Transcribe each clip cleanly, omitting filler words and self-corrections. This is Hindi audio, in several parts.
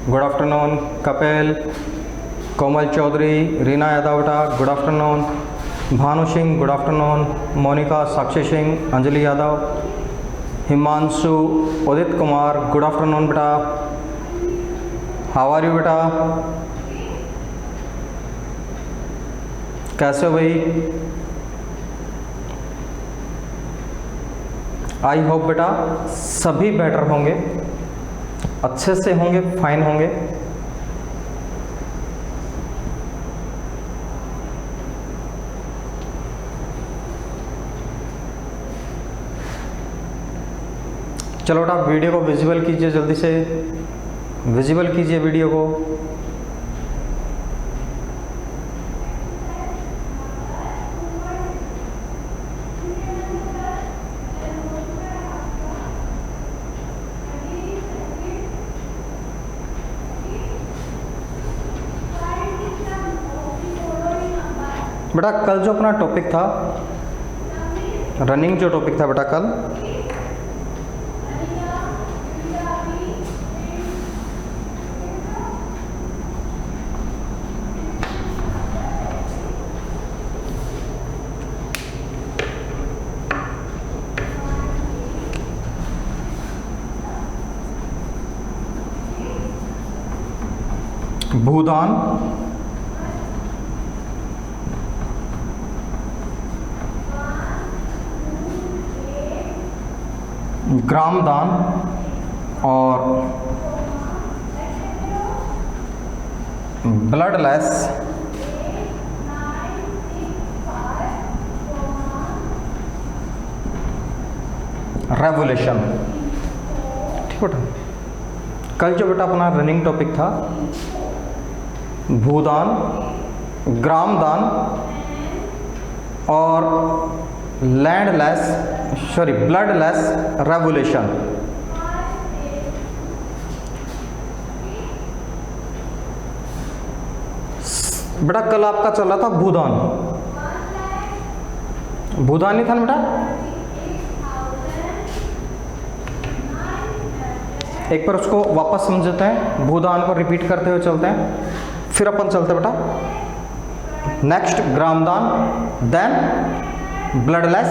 Good afternoon. कपिल, कोमल चौधरी, रीना यादव बेटा good afternoon. Bhanu Singh good afternoon. Monika, Sakshi Singh, Anjali Yadav, Himanshu, Udit Kumar good afternoon बेटा। हाउ आर यू बेटा, कैसे हो भाई? आई होप बेटा सभी बेटर होंगे, अच्छे से होंगे, फाइन होंगे। चलो बेटा वीडियो को विजुअल कीजिए, जल्दी से विजुअल कीजिए वीडियो को। बेटा कल जो अपना टॉपिक था रनिंग, जो टॉपिक था बेटा कल, भूदान, ग्रामदान और ब्लडलेस रेवोल्यूशन। ठीक बेटा, कल जो बेटा अपना रनिंग टॉपिक था भूदान, ग्रामदान और ब्लडलेस रेवोल्यूशन। बेटा कल आपका चल रहा था भूदान, भूदान नहीं था ना बेटा? एक बार उसको वापस समझते हैं, भूदान को रिपीट करते हुए चलते हैं, फिर अपन चलते बेटा नेक्स्ट ग्रामदान, देन ब्लडलेस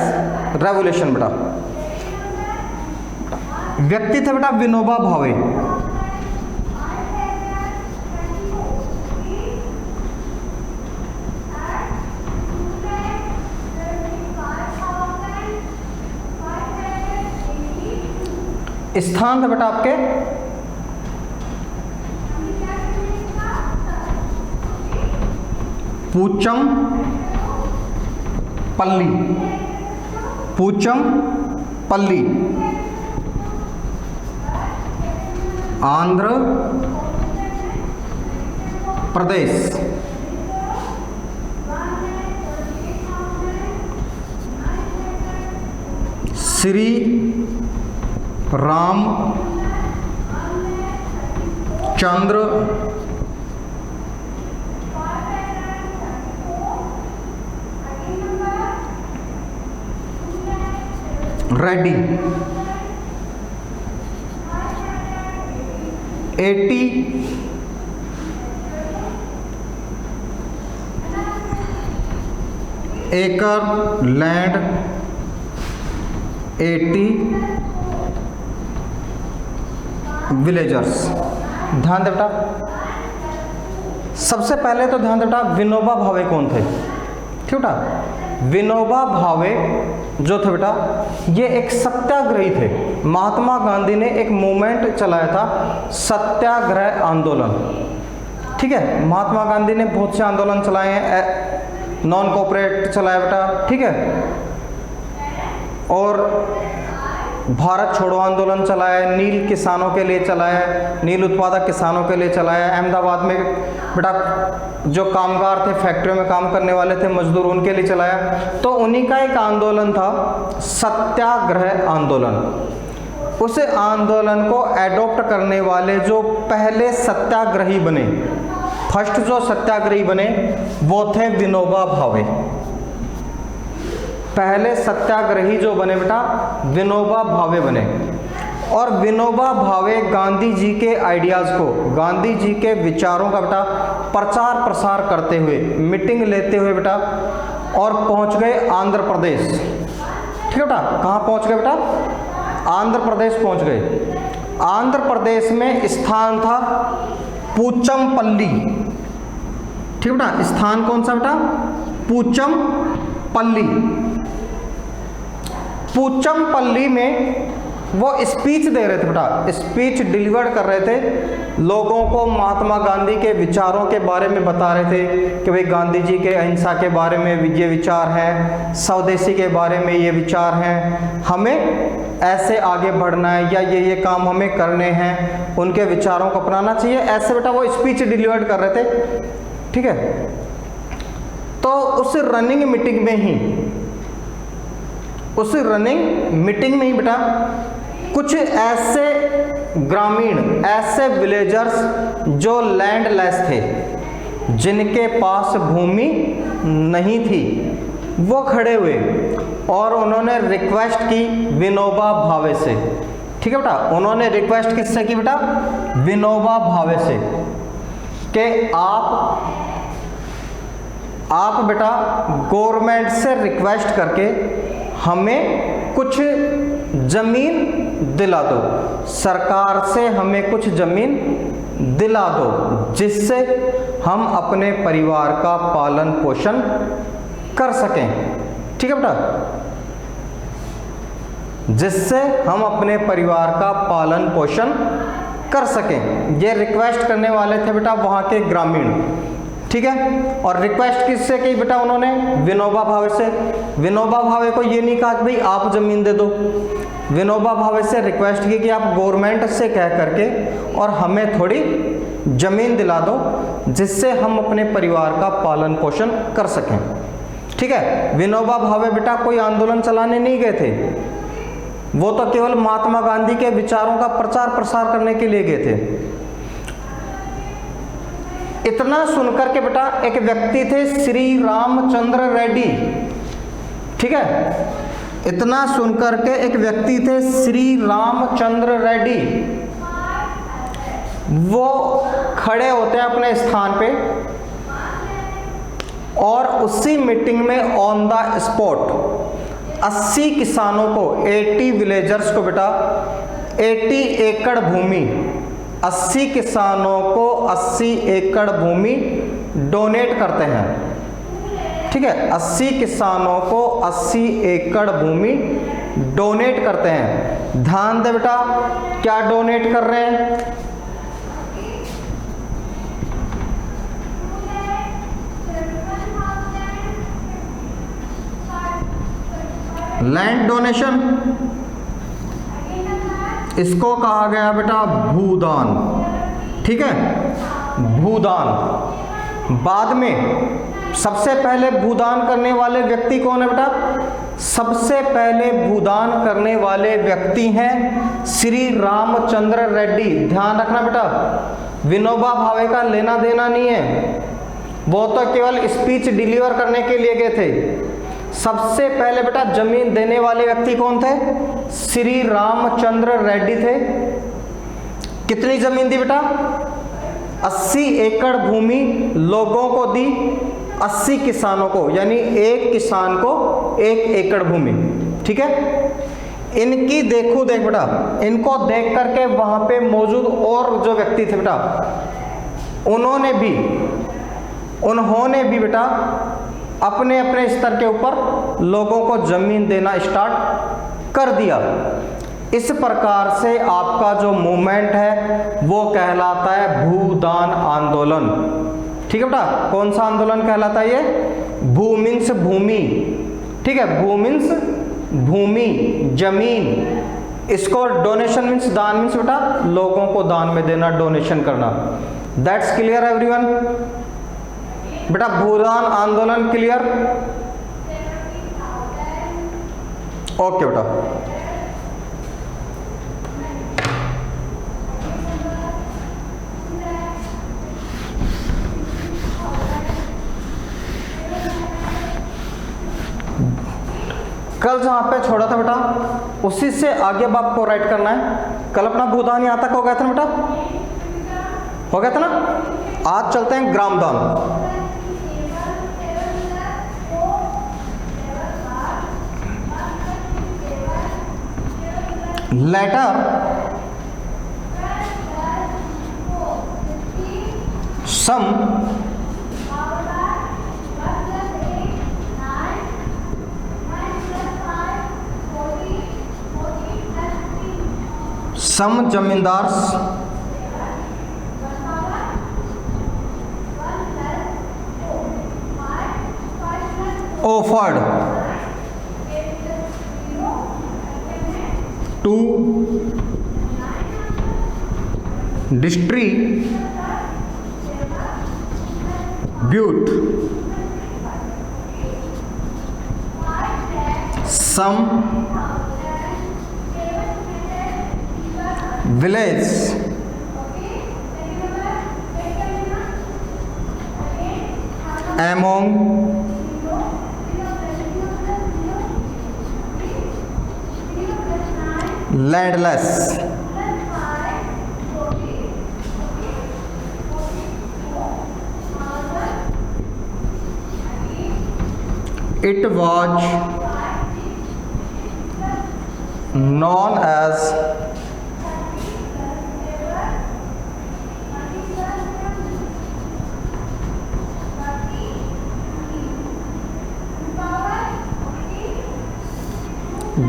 रेवोल्यूशन। बेटा व्यक्ति थे बेटा विनोबा भावे, स्थान थे बेटा आपके पूचम पल्ली, पूचम पल्ली, आंध्र प्रदेश। श्री राम चंद्र रेड्डी 80 एकड़ लैंड, 80 विलेजर्स। ध्यान दे बेटा, सबसे पहले तो ध्यान दे बेटा विनोबा भावे कौन थे? ठीक बेटा, विनोबा भावे जो थे बेटा ये एक सत्याग्रही थे। महात्मा गांधी ने एक मूवमेंट चलाया था सत्याग्रह आंदोलन। ठीक है, महात्मा गांधी ने बहुत से आंदोलन चलाए हैं, नॉन कोऑपरेट चलाया बेटा। ठीक है, और भारत छोड़ो आंदोलन चलाया, नील किसानों के लिए चलाया, नील उत्पादक किसानों के लिए चलाया। अहमदाबाद में बेटा जो कामगार थे, फैक्ट्रियों में काम करने वाले थे, मजदूर, उनके लिए चलाया। तो उन्हीं का एक आंदोलन था सत्याग्रह आंदोलन। उस आंदोलन को एडॉप्ट करने वाले जो पहले सत्याग्रही बने, फर्स्ट जो सत्याग्रही बने वो थे विनोबा भावे। पहले सत्याग्रही जो बने बेटा विनोबा भावे बने। और विनोबा भावे गांधी जी के आइडियाज़ को, गांधी जी के विचारों का बेटा प्रचार प्रसार करते हुए, मीटिंग लेते हुए बेटा, और पहुंच गए आंध्र प्रदेश। ठीक है बेटा, कहाँ पहुंच गए बेटा? आंध्र प्रदेश पहुंच गए। आंध्र प्रदेश में स्थान था पूचमपल्ली। ठीक है बेटा, स्थान कौन सा बेटा? पूचमपल्ली। पूचमपल्ली में वो स्पीच दे रहे थे बेटा, स्पीच डिलीवर कर रहे थे, लोगों को महात्मा गांधी के विचारों के बारे में बता रहे थे कि भाई गांधी जी के अहिंसा के बारे में ये विचार हैं, स्वदेशी के बारे में ये विचार हैं, हमें ऐसे आगे बढ़ना है या ये काम हमें करने हैं, उनके विचारों को अपनाना चाहिए, ऐसे बेटा वो स्पीच डिलीवर कर रहे थे। ठीक है, तो उस रनिंग मीटिंग में ही बेटा कुछ ऐसे ग्रामीण, ऐसे विलेजर्स जो लैंडलेस थे, जिनके पास भूमि नहीं थी, वो खड़े हुए और उन्होंने रिक्वेस्ट की विनोबा भावे से। ठीक है बेटा, उन्होंने रिक्वेस्ट किससे की बेटा? विनोबा भावे से, कि आप बेटा गवर्नमेंट से रिक्वेस्ट करके हमें कुछ जमीन दिला दो, सरकार से हमें कुछ जमीन दिला दो, जिससे हम अपने परिवार का पालन पोषण कर सकें। ठीक है बेटा, जिससे हम अपने परिवार का पालन पोषण कर सकें। ये रिक्वेस्ट करने वाले थे बेटा वहाँ के ग्रामीण। ठीक है, और रिक्वेस्ट किससे की बेटा? उन्होंने विनोबा भावे से। विनोबा भावे को ये नहीं कहा कि भाई आप जमीन दे दो, विनोबा भावे से रिक्वेस्ट की कि आप गवर्नमेंट से कह करके और हमें थोड़ी जमीन दिला दो, जिससे हम अपने परिवार का पालन पोषण कर सकें। ठीक है, विनोबा भावे बेटा कोई आंदोलन चलाने नहीं गए थे, वो तो केवल महात्मा गांधी के विचारों का प्रचार प्रसार करने के लिए गए थे। इतना सुनकर के बेटा एक व्यक्ति थे श्री रामचंद्र रेड्डी। ठीक है, इतना सुनकर के एक व्यक्ति थे श्री रामचंद्र रेड्डी, वो खड़े होते हैं अपने स्थान पे और उसी मीटिंग में ऑन द स्पॉट 80 किसानों को, 80 विलेजर्स को बेटा 80 एकड़ भूमि, 80 किसानों को 80 एकड़ भूमि डोनेट करते हैं। ठीक है, 80 किसानों को 80 एकड़ भूमि डोनेट करते हैं। ध्यान दे बेटा, क्या डोनेट कर रहे हैं? लैंड डोनेशन, इसको कहा गया बेटा भूदान। ठीक है, भूदान। बाद में सबसे पहले भूदान करने वाले व्यक्ति कौन है बेटा? सबसे पहले भूदान करने वाले व्यक्ति हैं श्री रामचंद्र रेड्डी। ध्यान रखना बेटा, विनोबा भावे का लेना देना नहीं है, वो तो केवल स्पीच डिलीवर करने के लिए गए थे। सबसे पहले बेटा जमीन देने वाले व्यक्ति कौन थे? श्री रामचंद्र रेड्डी थे। कितनी जमीन दी बेटा? 80 एकड़ भूमि लोगों को दी, 80 किसानों को, यानी एक किसान को 1 एकड़ भूमि। ठीक है, इनकी देखो देख बेटा, इनको देख करके वहां पे मौजूद और जो व्यक्ति थे बेटा, उन्होंने भी बेटा अपने अपने स्तर के ऊपर लोगों को जमीन देना स्टार्ट कर दिया। इस प्रकार से आपका जो मूवमेंट है वो कहलाता है भूदान आंदोलन। ठीक है बेटा, कौन सा आंदोलन कहलाता है ये? भू मीन्स भूमि। ठीक है, भू मीन्स भूमि, जमीन। इसको डोनेशन मीन्स दान, मीन्स बेटा लोगों को दान में देना, डोनेशन करना। That's clear everyone? बेटा भूदान आंदोलन क्लियर? ओके बेटा, कल जहाँ पे छोड़ा था बेटा उसी से आगे अब आपको राइट करना है। कल अपना भूदान यहाँ तक हो गया था ना बेटा, हो गया था ना। आज चलते हैं Gramdan. Later some zamindars offered to distribute some village among landless. It was known as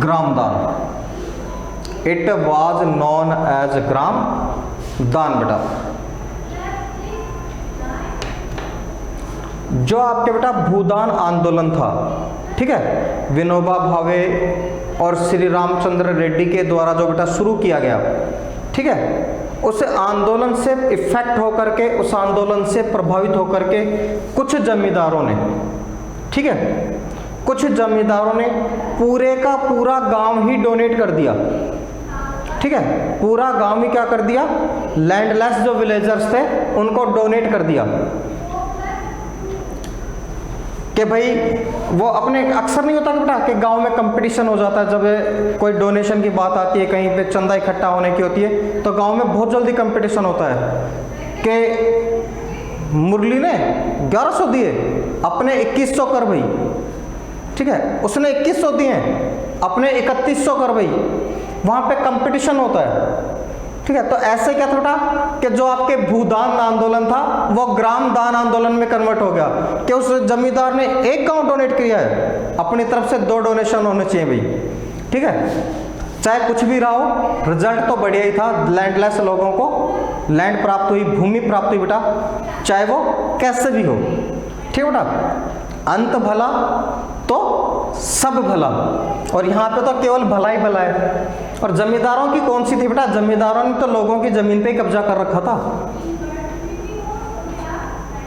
Gramdan. It was known as Gramdan बेटा। जो आपके बेटा भूदान आंदोलन था, ठीक है, विनोबा भावे और श्री रामचंद्र रेड्डी के द्वारा जो बेटा शुरू किया गया, ठीक है, उस आंदोलन से इफेक्ट होकर के, उस आंदोलन से प्रभावित होकर के कुछ जमींदारों ने, ठीक है, कुछ जमींदारों ने पूरे का पूरा गांव ही डोनेट कर दिया, ठीक है, पूरा गांव ही क्या कर दिया, लैंडलेस जो विलेजर्स थे उनको डोनेट कर दिया कि भाई वो अपने, अक्सर नहीं होता कि बेटा कि गांव में कंपटीशन हो जाता है, जब कोई डोनेशन की बात आती है, कहीं पे चंदा इकट्ठा होने की होती है, तो गांव में बहुत जल्दी कंपटीशन होता है कि मुरली ने 1100 दिए, अपने 2100 कर भाई, ठीक है, उसने 2100 दिए, अपने 3100 कर भाई, वहां पे कंपटीशन होता है, ठीक है। तो ऐसे क्या था बेटा कि जो आपके भूदान आंदोलन था वो ग्राम दान आंदोलन में कन्वर्ट हो गया कि उस जमींदार ने एक गांव डोनेट किया है, अपनी तरफ से 2 डोनेशन होने चाहिए भाई, ठीक है, चाहे कुछ भी रहा हो, रिजल्ट तो बढ़िया ही था, लैंडलेस लोगों को लैंड प्राप्त हुई, भूमि प्राप्त हुई बेटा, चाहे वो कैसे भी हो, ठीक है बेटा, अंत भला तो सब भला, और यहाँ पे तो केवल भला ही भला है। और जमींदारों की कौन सी थी बेटा, जमींदारों ने तो लोगों की जमीन पे ही कब्जा कर रखा था,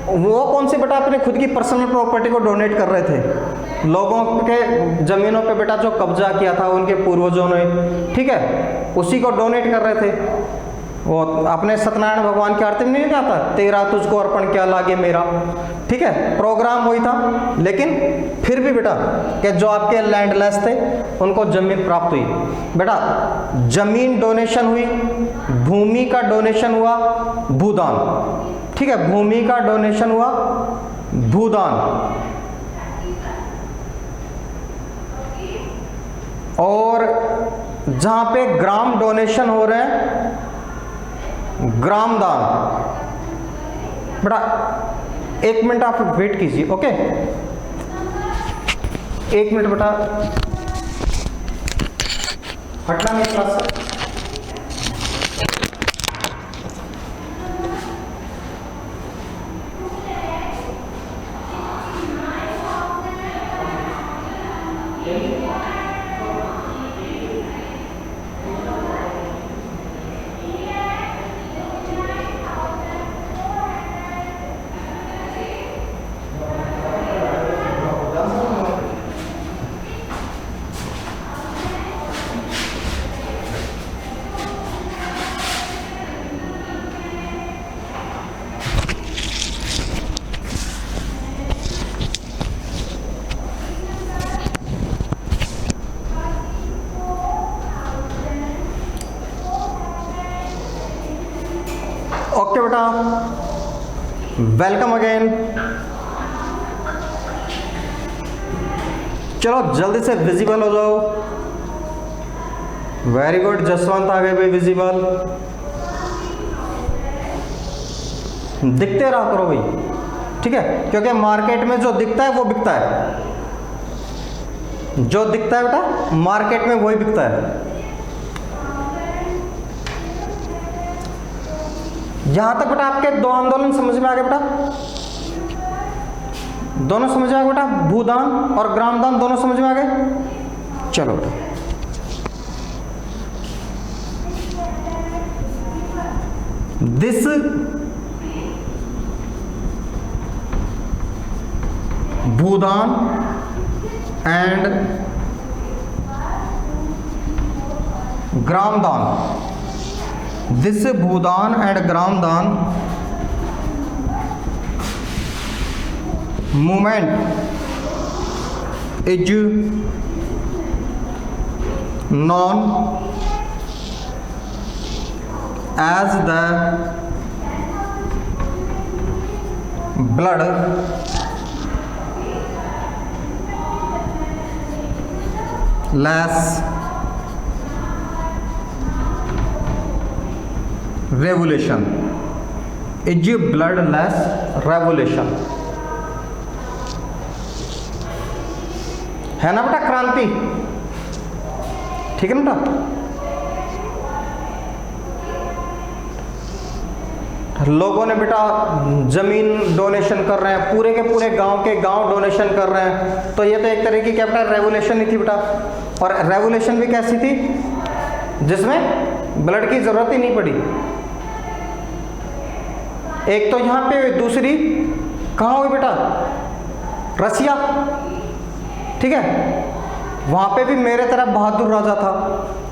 वो कौन सी बेटा अपने खुद की पर्सनल प्रॉपर्टी को डोनेट कर रहे थे, लोगों के जमीनों पे बेटा जो कब्जा किया था उनके पूर्वजों ने, ठीक है, उसी को डोनेट कर रहे थे। वो अपने सत्यनारायण भगवान की आरती में नहीं आता, तेरा तुझको अर्पण क्या लागे मेरा, ठीक है, प्रोग्राम वही था, लेकिन फिर भी बेटा कि जो आपके लैंडलेस थे उनको जमीन प्राप्त हुई बेटा, जमीन डोनेशन हुई, भूमि का डोनेशन हुआ, भूदान, ठीक है, भूमि का डोनेशन हुआ, भूदान, और जहां पे ग्राम डोनेशन हो रहे हैं, ग्रामदान बेटा, 1 मिनट आप वेट कीजिए, ओके, 1 मिनट बेटा, हटना नहीं क्लास से। ओके बेटा, वेलकम अगेन। चलो जल्दी से विजिबल हो जाओ। वेरी गुड, जसवंत आ गए भाई विजिबल। दिखते रहा करो भाई, ठीक है, क्योंकि मार्केट में जो दिखता है वो बिकता है। जो दिखता है बेटा मार्केट में वही बिकता है। यहां तक बेटा आपके दो आंदोलन समझ में आ गए बेटा? दोनों समझ में आ गए बेटा? भूदान और ग्रामदान दोनों समझ में आ गए? चलो बेटा, this Bhoodan and Gramdan, this Bhoodan and Gramdan movement is known as the blood less revolution, is blood less revolution, है ना बेटा? क्रांति, ठीक है ना बेटा? लोगों ने बेटा जमीन डोनेशन कर रहे हैं, पूरे के पूरे गांव के गांव डोनेशन कर रहे हैं, तो ये तो एक तरह की क्या बेटा रेवोल्यूशन ही थी बेटा। और रेवोल्यूशन भी कैसी थी? जिसमें ब्लड की जरूरत ही नहीं पड़ी। एक तो यहां पे, दूसरी कहां हुई बेटा? रसिया, ठीक है, वहां पे भी मेरे तरह बहादुर राजा था।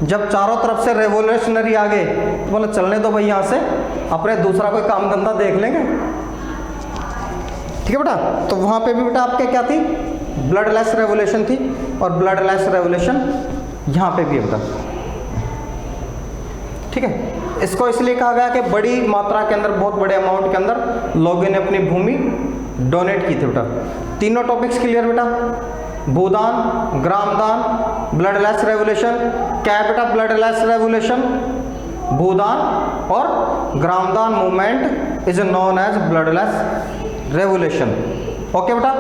जब चारों तरफ से रेवोल्यूशनरी आ गए तो बोला चलने दो भाई, यहां से अपने दूसरा कोई काम धंधा देख लेंगे, ठीक है बेटा। तो वहां पे भी बेटा आपके क्या थी? ब्लड लेस रेवोल्यूशन थी। और ब्लड लेस रेवोल्यूशन यहां पे भी है बेटा, ठीक है। इसको इसलिए कहा गया कि बड़ी मात्रा के अंदर, बहुत बड़े अमाउंट के अंदर लोगों ने अपनी भूमि डोनेट की थी बेटा। तीनों टॉपिक्स क्लियर बेटा? Bhoodan, Gramdan, bloodless revolution. क्या है बेटा ब्लड लेस रेवोल्यूशन? भूदान और Gramdan movement is known as bloodless revolution. Okay बेटा?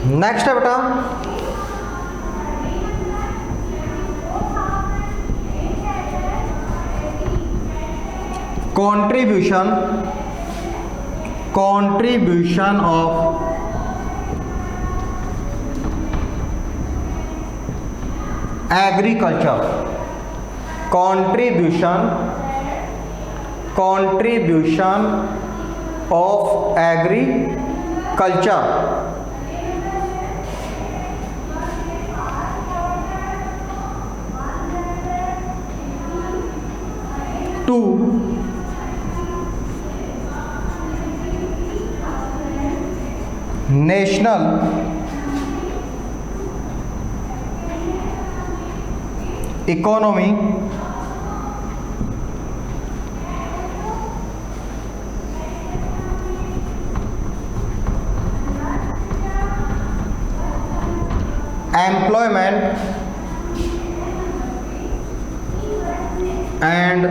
नेक्स्ट है बेटा contribution of agriculture, contribution of agriculture to national economy employment and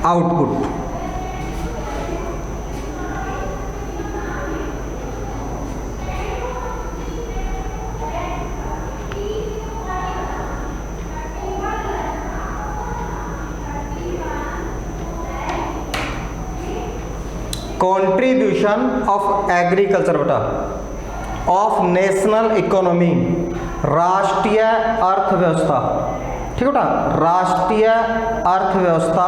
output. Contribution of agriculture बेटा, ऑफ नेशनल इकोनॉमी, राष्ट्रीय अर्थव्यवस्था, ठीक है बेटा, राष्ट्रीय अर्थव्यवस्था,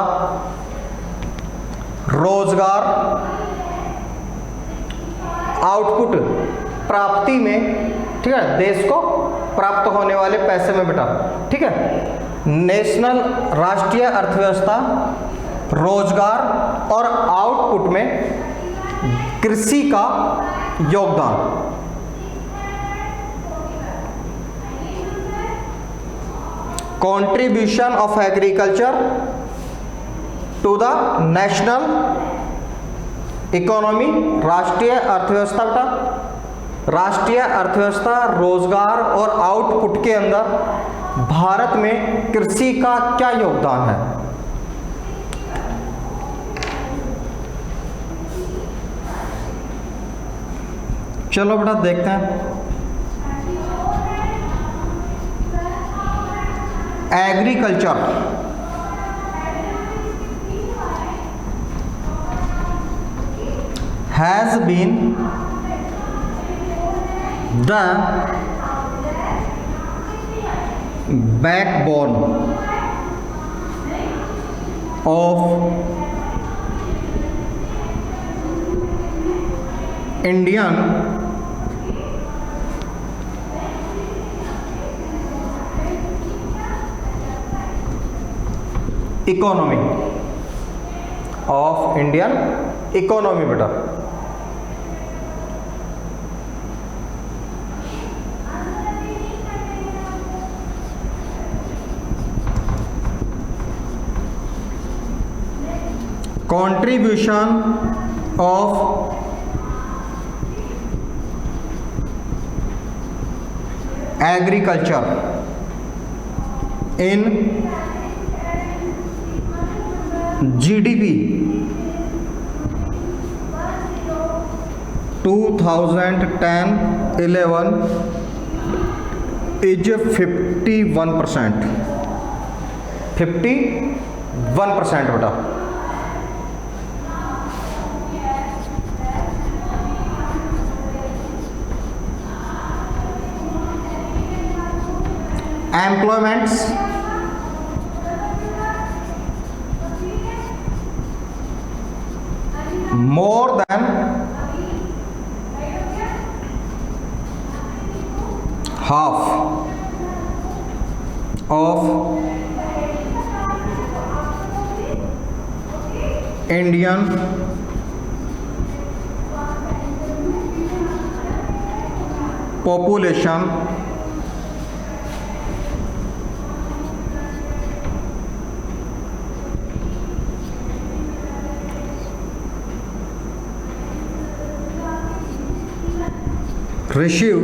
रोजगार, आउटपुट, प्राप्ति में, ठीक है, देश को प्राप्त होने वाले पैसे में बेटा, ठीक है, नेशनल राष्ट्रीय अर्थव्यवस्था, रोजगार और आउटपुट में कृषि का योगदान। Contribution of agriculture to the national economy, राष्ट्रीय अर्थव्यवस्था बेटा, राष्ट्रीय अर्थव्यवस्था, रोजगार और आउटपुट के अंदर भारत में कृषि का क्या योगदान है। चलो बेटा देखते हैं। Agriculture has been the backbone of Indian economy, of Indian economy बेटा। contribution of agriculture in GDP 2010-11 is 51%, 51% बेटा। Employments, more than half of Indian population receive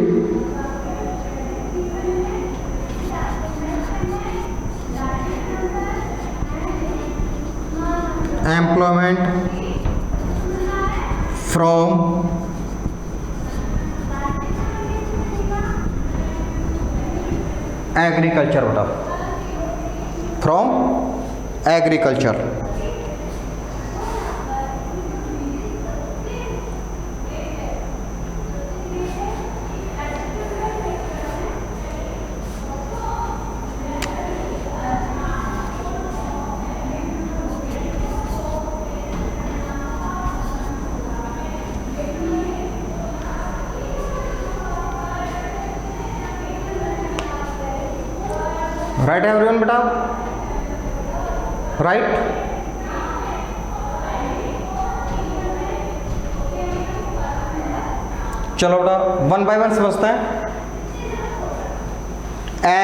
employment from agriculture बेटा, from agriculture। राइट एवरीवन बेटा, राइट। चलो बेटा वन बाय वन समझते हैं।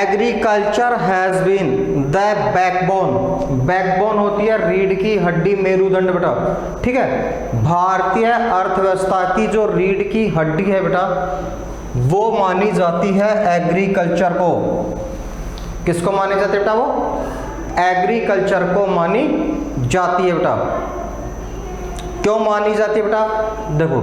Agriculture has been the backbone, backbone होती है रीढ़ की हड्डी, मेरुदंड बेटा, ठीक है। भारतीय अर्थव्यवस्था की जो रीढ़ की हड्डी है बेटा, वो मानी जाती है एग्रीकल्चर को। किसको मानी जाती है बेटा? वो एग्रीकल्चर को मानी जाती है बेटा। क्यों मानी जाती है बेटा? देखो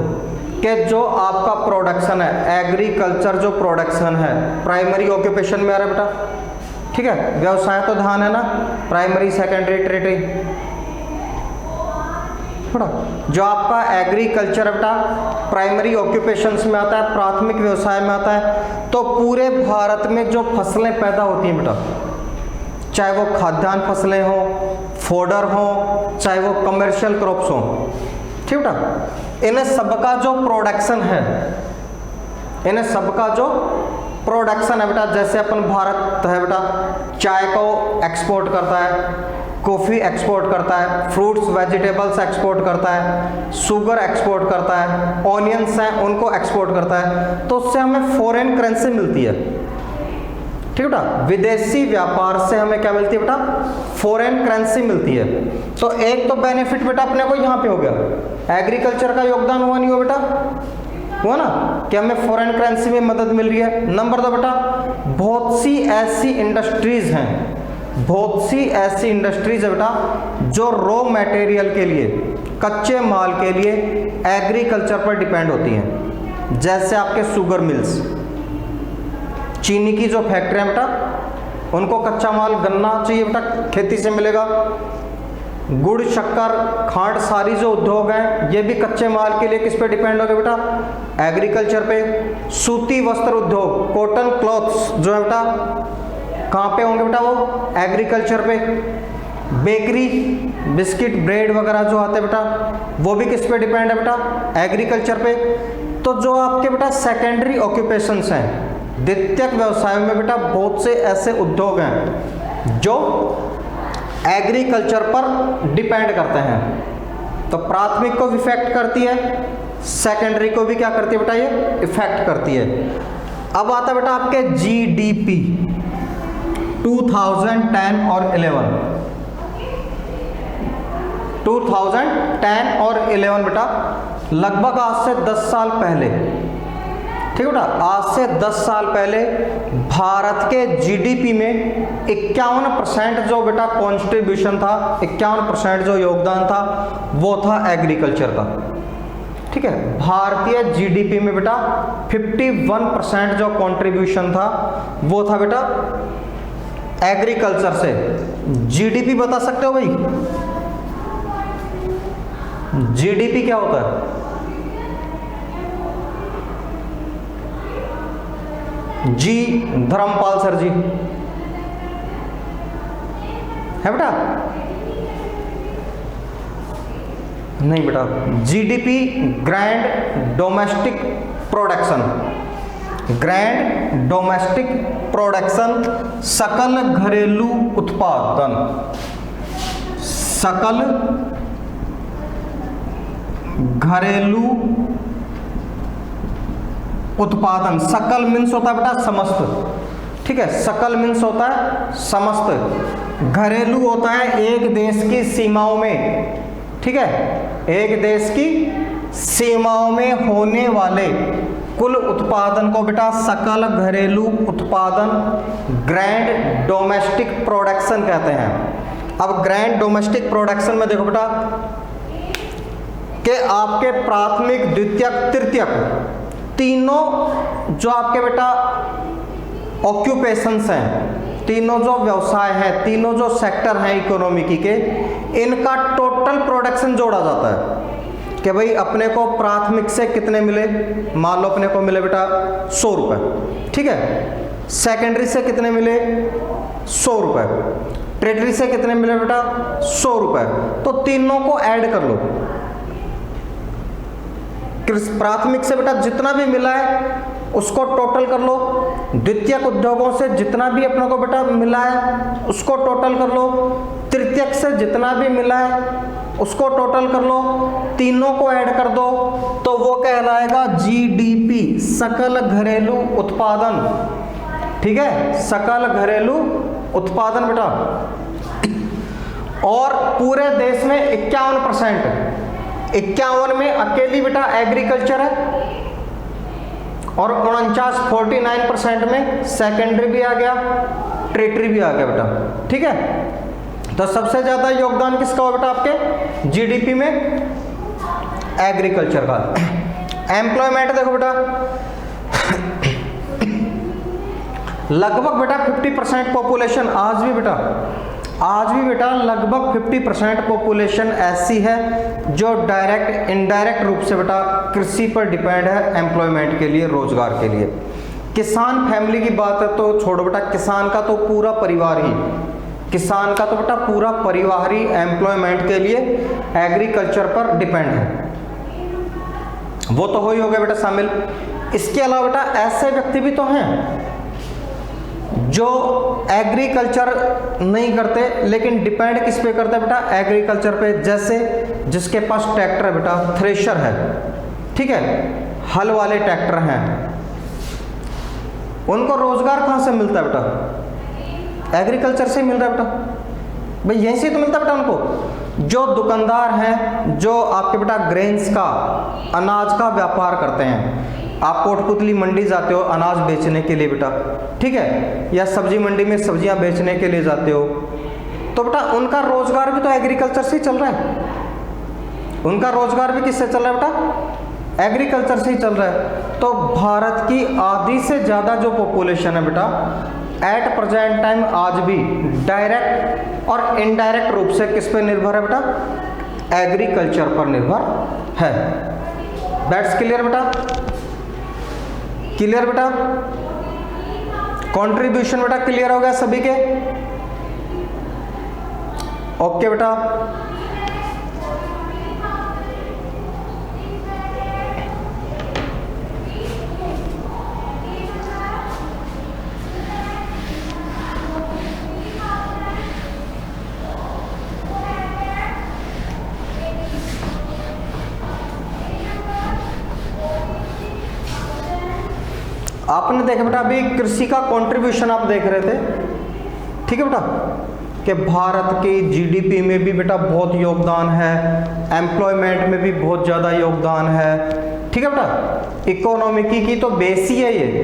कि जो आपका प्रोडक्शन है, एग्रीकल्चर जो प्रोडक्शन है, प्राइमरी ऑक्यूपेशन में आ रहा है बेटा, ठीक है। व्यवसाय तो ध्यान है ना, प्राइमरी सेकेंडरी टेरिटरी, जो आपका एग्रीकल्चर बेटा प्राइमरी ऑक्यूपेशंस में आता है, प्राथमिक व्यवसाय में आता है। तो पूरे भारत में जो फसलें पैदा होती हैं बेटा, चाहे वो खाद्यान्न फसलें हों, फोडर हों, चाहे वो कमर्शियल क्रॉप्स हों, ठीक बेटा, इन्हें सबका जो प्रोडक्शन है, इन्हें सबका जो प्रोडक्शन है बेटा, जैसे अपन भारत है बेटा चाय को एक्सपोर्ट करता है, कॉफ़ी एक्सपोर्ट करता है, फ्रूट्स वेजिटेबल्स एक्सपोर्ट करता है, शुगर एक्सपोर्ट करता है, ऑनियंस हैं उनको एक्सपोर्ट करता है, तो उससे हमें फॉरेन करेंसी मिलती है, ठीक है बेटा। विदेशी व्यापार से हमें क्या मिलती है बेटा, फॉरेन करेंसी मिलती है। तो एक तो बेनिफिट बेटा अपने को यहाँ पे हो गया, एग्रीकल्चर का योगदान हुआ नहीं हुआ बेटा, हुआ ना, कि हमें फॉरेन करेंसी में मदद मिल रही है। नंबर 2 बेटा, बहुत सी ऐसी इंडस्ट्रीज हैं, बहुत सी ऐसी इंडस्ट्रीज है बेटा जो रॉ मटेरियल के लिए, कच्चे माल के लिए एग्रीकल्चर पर डिपेंड होती हैं। जैसे आपके शुगर मिल्स, चीनी की जो फैक्ट्री है बेटा, उनको कच्चा माल गन्ना चाहिए बेटा, खेती से मिलेगा। गुड़, शक्कर, खांड, सारी जो उद्योग हैं ये भी कच्चे माल के लिए किस पे डिपेंड हो गए बेटा, एग्रीकल्चर पे। सूती वस्त्र उद्योग, कॉटन क्लॉथ्स जो है बेटा कहाँ पे होंगे बेटा, वो एग्रीकल्चर पे। बेकरी, बिस्किट, ब्रेड वगैरह जो आते हैं बेटा, वो भी किस पे डिपेंड है बेटा, एग्रीकल्चर पे। तो जो आपके बेटा सेकेंडरी ऑक्यूपेशंस हैं, द्वितीयक व्यवसायों में बेटा बहुत से ऐसे उद्योग हैं जो एग्रीकल्चर पर डिपेंड करते हैं। तो प्राथमिक को इफेक्ट करती है, सेकेंडरी को भी क्या करती है बेटा, ये इफेक्ट करती है। अब आता है बेटा आपके जीडीपी 2010 और 11, 2010 और 11 बेटा लगभग आज से 10 साल पहले, ठीक है बेटा, आज से 10 साल पहले भारत के जीडीपी में 51% जो बेटा कॉन्ट्रीब्यूशन था, 51% जो योगदान था वो था एग्रीकल्चर का, ठीक है। भारतीय जीडीपी में बेटा 51% जो कंट्रीब्यूशन था वो था बेटा एग्रीकल्चर से। जीडीपी बता सकते हो भाई, जीडीपी क्या होता है? जी धर्मपाल सर जी है बेटा? नहीं बेटा, GDP grand domestic production, grand domestic production, सकल घरेलू उत्पादन, सकल घरेलू उत्पादन। सकल मीन्स होता है बेटा समस्त, ठीक है, सकल मीन्स होता है समस्त। घरेलू होता है एक देश की सीमाओं में, ठीक है, एक देश की सीमाओं में होने वाले कुल उत्पादन को बेटा सकल घरेलू उत्पादन, ग्रैंड डोमेस्टिक प्रोडक्शन कहते हैं। अब ग्रैंड डोमेस्टिक प्रोडक्शन में देखो बेटा कि आपके प्राथमिक, द्वितीयक, तृतीयक तीनों जो आपके बेटा ऑक्यूपेशंस हैं, तीनों जो व्यवसाय हैं, तीनों जो सेक्टर हैं इकोनॉमिक के, इनका टोटल प्रोडक्शन जोड़ा जाता है कि भाई अपने को प्राथमिक से कितने मिले। मान लो अपने को मिले बेटा 100 रुपये, ठीक है। सेकेंडरी से कितने मिले? 100 रुपये। टर्टियरी से कितने मिले बेटा? 100 रुपये। तो तीनों को ऐड कर लो। प्राथमिक से बेटा जितना भी मिला है उसको टोटल कर लो, द्वितीयक उद्योगों से जितना भी अपने को बेटा मिला है उसको टोटल कर लो, तृतीयक से जितना भी मिला है उसको टोटल कर लो, तीनों को ऐड कर दो तो वो कहलाएगा जीडीपी, सकल घरेलू उत्पादन, ठीक है, सकल घरेलू उत्पादन बेटा। और पूरे देश में 51%, 51 में अकेली बेटा एग्रीकल्चर है और 49 में सेकेंडरी भी आ गया, टर्टियरी भी आ गया बेटा, ठीक है। तो सबसे ज्यादा योगदान किसका हो बेटा आपके जीडीपी में? एग्रीकल्चर का। एम्प्लॉयमेंट देखो बेटा लगभग बेटा 50% पॉपुलेशन आज भी बेटा आज भी बेटा लगभग 50% पॉपुलेशन ऐसी है जो डायरेक्ट इनडायरेक्ट रूप से बेटा कृषि पर डिपेंड है एम्प्लॉयमेंट के लिए, रोजगार के लिए। किसान फैमिली की बात है तो छोड़ो बेटा, किसान का तो पूरा परिवार ही, किसान का तो बेटा पूरा परिवार ही एम्प्लॉयमेंट के लिए एग्रीकल्चर पर डिपेंड है। वो तो हो ही हो गया बेटा शामिल। इसके अलावा बेटा ऐसे व्यक्ति भी तो हैं जो एग्रीकल्चर नहीं करते लेकिन डिपेंड किस पे करते हैं बेटा, एग्रीकल्चर पे। जैसे जिसके पास ट्रैक्टर है बेटा, थ्रेशर है, ठीक है, हल वाले ट्रैक्टर हैं, उनको रोजगार कहाँ से मिलता है बेटा? एग्रीकल्चर से मिल रहा है बेटा, भाई यहीं से तो मिलता है बेटा उनको। जो दुकानदार हैं, जो आपके बेटा ग्रेन्स का, अनाज का व्यापार करते हैं, आप कोटपुतली मंडी जाते हो अनाज बेचने के लिए बेटा, ठीक है, या सब्जी मंडी में सब्जियां बेचने के लिए जाते हो, तो बेटा उनका रोजगार भी तो एग्रीकल्चर से ही चल रहा है। उनका रोजगार भी किससे चल रहा है बेटा? एग्रीकल्चर से ही चल रहा है। तो भारत की आधी से ज़्यादा जो पॉपुलेशन है बेटा एट प्रेजेंट टाइम आज भी डायरेक्ट और इनडायरेक्ट रूप से किस पे निर्भर है बेटा? एग्रीकल्चर पर निर्भर है। दैट्स क्लियर बेटा? क्लियर बेटा? कंट्रीब्यूशन बेटा क्लियर हो गया सभी के? ओके बेटा। आपने देखा बेटा अभी कृषि का कंट्रीब्यूशन आप देख रहे थे, ठीक है बेटा, कि भारत की जीडीपी में भी बेटा बहुत योगदान है, एम्प्लॉयमेंट में भी बहुत ज़्यादा योगदान है, ठीक है बेटा। इकोनॉमी की तो बेस ही है ये।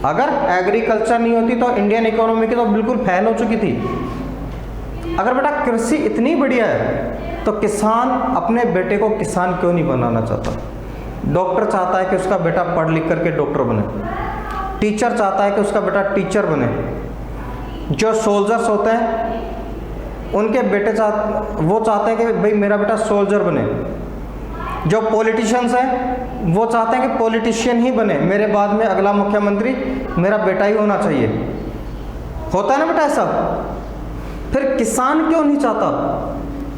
अगर एग्रीकल्चर नहीं होती तो इंडियन इकोनॉमी की तो बिल्कुल फेल हो चुकी थी। अगर बेटा कृषि इतनी बढ़िया है तो किसान अपने बेटे को किसान क्यों नहीं बनाना चाहता? डॉक्टर चाहता है कि उसका बेटा पढ़ लिख करके डॉक्टर बने, टीचर चाहता है कि उसका बेटा टीचर बने, जो सोल्जर्स होते हैं उनके बेटे वो चाहते हैं कि भाई मेरा बेटा सोल्जर बने, जो पॉलिटिशियंस हैं वो चाहते हैं कि पॉलिटिशियन ही बने, मेरे बाद में अगला मुख्यमंत्री मेरा बेटा ही होना चाहिए। होता है ना बेटा ऐसा? फिर किसान क्यों नहीं चाहता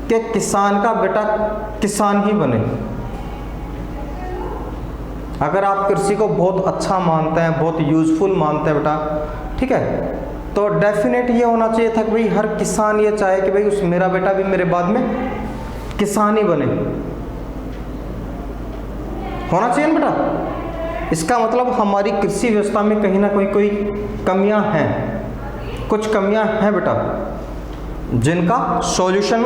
कि किसान का बेटा किसान ही बने? अगर आप कृषि को बहुत अच्छा मानते हैं, बहुत यूजफुल मानते हैं बेटा, ठीक है, तो डेफिनेट ये होना चाहिए था कि भाई हर किसान ये चाहे कि भाई मेरा बेटा भी मेरे बाद में किसान ही बने। होना चाहिए ना बेटा? इसका मतलब हमारी कृषि व्यवस्था में कहीं ना कोई कमियां हैं, कुछ कमियां हैं बेटा, जिनका सॉल्यूशन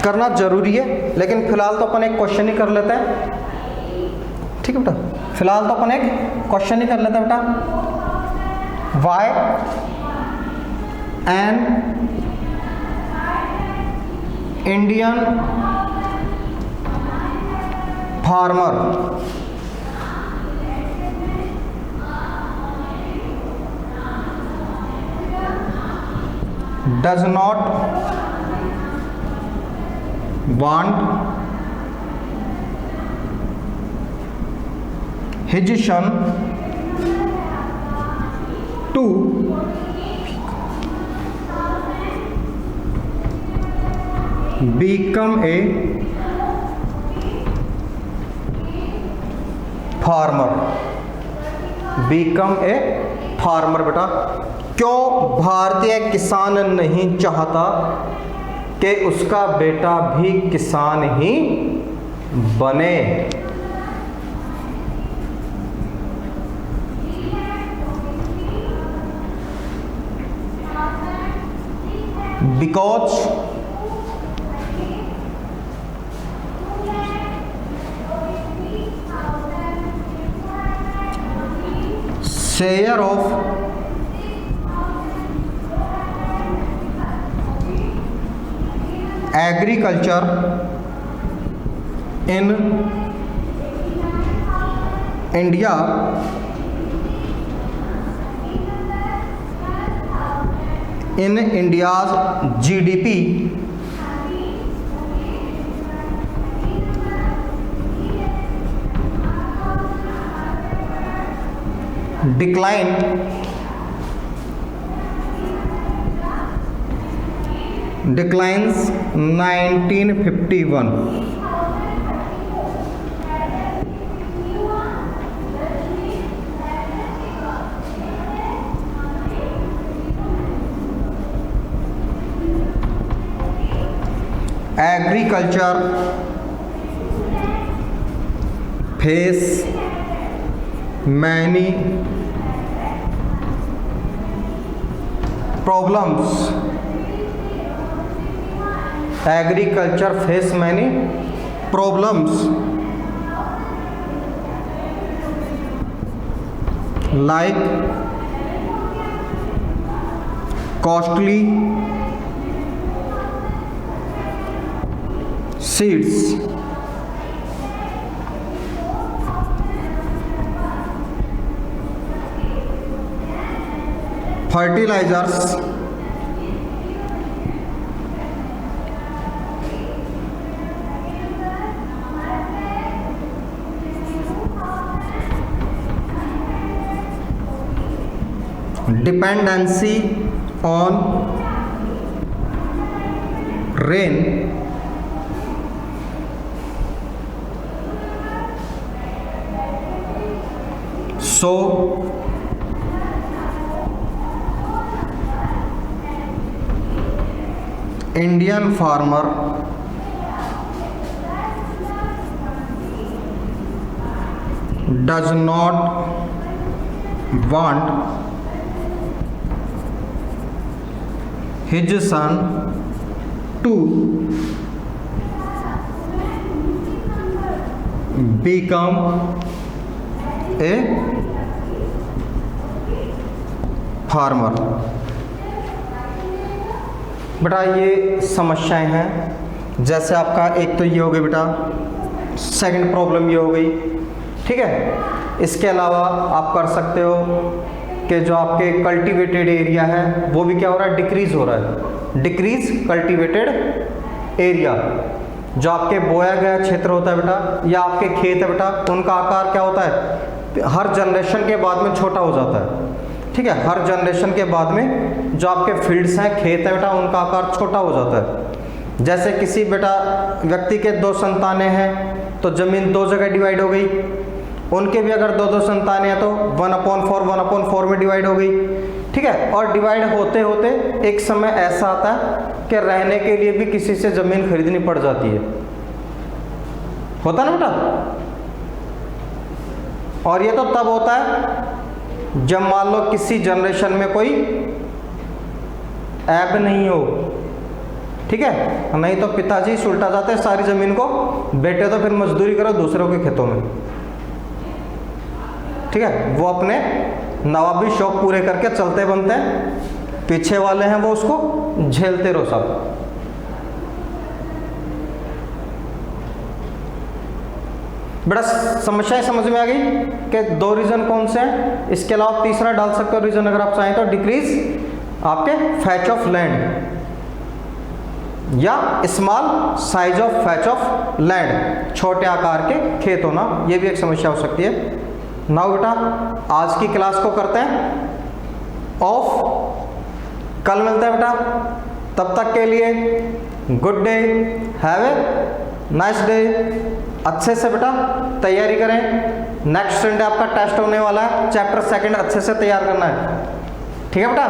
करना जरूरी है। लेकिन फिलहाल तो अपन एक क्वेश्चन ही कर लेते हैं, ठीक है बेटा, फिलहाल तो अपन एक क्वेश्चन ही कर लेते हैं बेटा। Why an Indian farmer does not want his son to become a farmer, become a farmer बेटा। क्यों भारतीय किसान नहीं चाहता कि उसका बेटा भी किसान ही बने? Because share of agriculture in India in India's GDP declines 1951. Agriculture face many problems. Agriculture face many problems like costly seeds, fertilizers, dependency on rain, so Indian farmer does not want his son to become a farmer. बेटा ये समस्याएं हैं, जैसे आपका एक तो ये हो गई बेटा, सेकंड प्रॉब्लम ये हो गई, ठीक है। इसके अलावा आप कर सकते हो कि जो आपके कल्टीवेटेड एरिया है वो भी क्या हो रहा है, डिक्रीज हो रहा है। डिक्रीज कल्टीवेटेड एरिया, जो आपके बोया गया क्षेत्र होता है बेटा या आपके खेत है बेटा, उनका आकार क्या होता है, हर जनरेशन के बाद में छोटा हो जाता है, ठीक है। हर जनरेशन के बाद में जो आपके फील्ड्स हैं, खेत है बेटा, उनका आकार छोटा हो जाता है। जैसे किसी बेटा व्यक्ति के 2 संतानें हैं तो ज़मीन 2 जगह डिवाइड हो गई, उनके भी अगर 2-2 संतानें हैं तो 1/4 में डिवाइड हो गई, ठीक है। और डिवाइड होते होते एक समय ऐसा आता है कि रहने के लिए भी किसी से ज़मीन खरीदनी पड़ जाती है, होता ना बेटा। और ये तो तब होता है जब मान लो किसी जनरेशन में कोई ऐब नहीं हो, ठीक है। नहीं तो पिताजी सुलटा जाते हैं सारी ज़मीन को, बेटे तो फिर मजदूरी करो दूसरों के खेतों में, ठीक है। वो अपने नवाबी शौक पूरे करके चलते बनते हैं, पीछे वाले हैं वो उसको झेलते रहो सब। बेटा समस्याएं समझ में आ गई कि 2 रीजन कौन से हैं। इसके अलावा तीसरा डाल सकते हो रीजन अगर आप चाहें तो, डिक्रीज आपके फैच ऑफ लैंड या small size of fetch of land, छोटे आकार के खेत होना, ये भी एक समस्या हो सकती है। नाउ बेटा आज की क्लास को करते हैं ऑफ, कल मिलते हैं बेटा, तब तक के लिए good day, have a nice day. अच्छे से बेटा तैयारी करें, नेक्स्ट संडे आपका टेस्ट होने वाला है, चैप्टर 2 अच्छे से तैयार करना है, ठीक है बेटा।